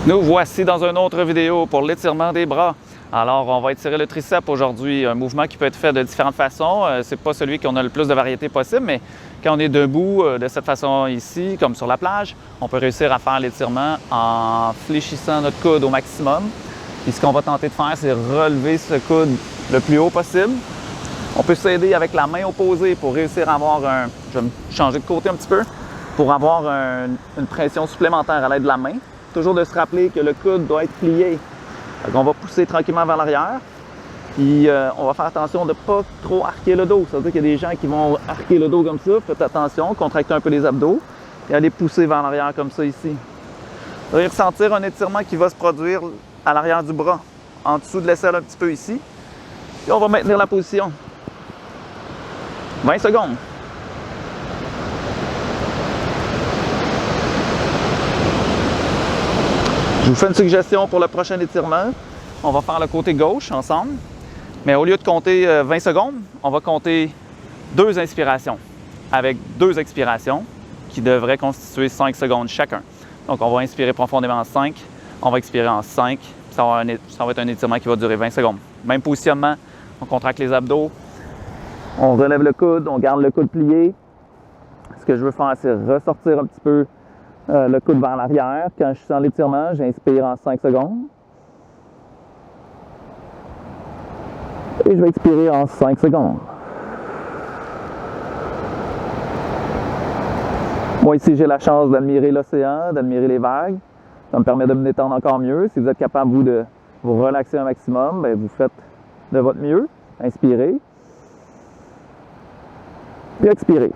Nous voici dans une autre vidéo pour l'étirement des bras. Alors, on va étirer le triceps aujourd'hui, un mouvement qui peut être fait de différentes façons. C'est pas celui qu'on a le plus de variété possible, mais quand on est debout de cette façon ici, comme sur la plage, on peut réussir à faire l'étirement en fléchissant notre coude au maximum. Et ce qu'on va tenter de faire, c'est relever ce coude le plus haut possible. On peut s'aider avec la main opposée pour réussir à avoir un... Je vais me changer de côté un petit peu, pour avoir une pression supplémentaire à l'aide de la main. Toujours de se rappeler que le coude doit être plié. Donc on va pousser tranquillement vers l'arrière. Puis on va faire attention de ne pas trop arquer le dos. Ça veut dire qu'il y a des gens qui vont arquer le dos comme ça. Faites attention, contractez un peu les abdos et allez pousser vers l'arrière comme ça ici. Vous allez ressentir un étirement qui va se produire à l'arrière du bras, en dessous de l'aisselle un petit peu ici. Et on va maintenir la position. 20 secondes. Je vous fais une suggestion pour le prochain étirement. On va faire le côté gauche ensemble, mais au lieu de compter 20 secondes, on va compter 2 inspirations avec 2 expirations qui devraient constituer 5 secondes chacun. Donc, on va inspirer profondément en 5, on va expirer en 5, ça va être un étirement qui va durer 20 secondes. Même positionnement, on contracte les abdos, on relève le coude, on garde le coude plié. Ce que je veux faire, c'est ressortir un petit peu le coude vers l'arrière. Quand je suis dans l'étirement, j'inspire en 5 secondes. Et je vais expirer en 5 secondes. Moi, ici, j'ai la chance d'admirer l'océan, d'admirer les vagues. Ça me permet de me détendre encore mieux. Si vous êtes capable, vous, de vous relaxer un maximum, bien, vous faites de votre mieux. Inspirez. Puis expirez.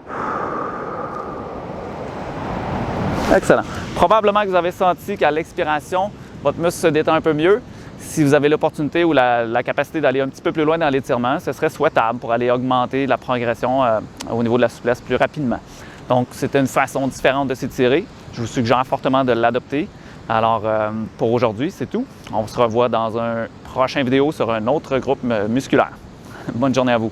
Excellent. Probablement que vous avez senti qu'à l'expiration, votre muscle se détend un peu mieux. Si vous avez l'opportunité ou la capacité d'aller un petit peu plus loin dans l'étirement, ce serait souhaitable pour aller augmenter la progression au niveau de la souplesse plus rapidement. Donc, c'est une façon différente de s'étirer. Je vous suggère fortement de l'adopter. Alors, pour aujourd'hui, c'est tout. On se revoit dans un prochain vidéo sur un autre groupe musculaire. Bonne journée à vous.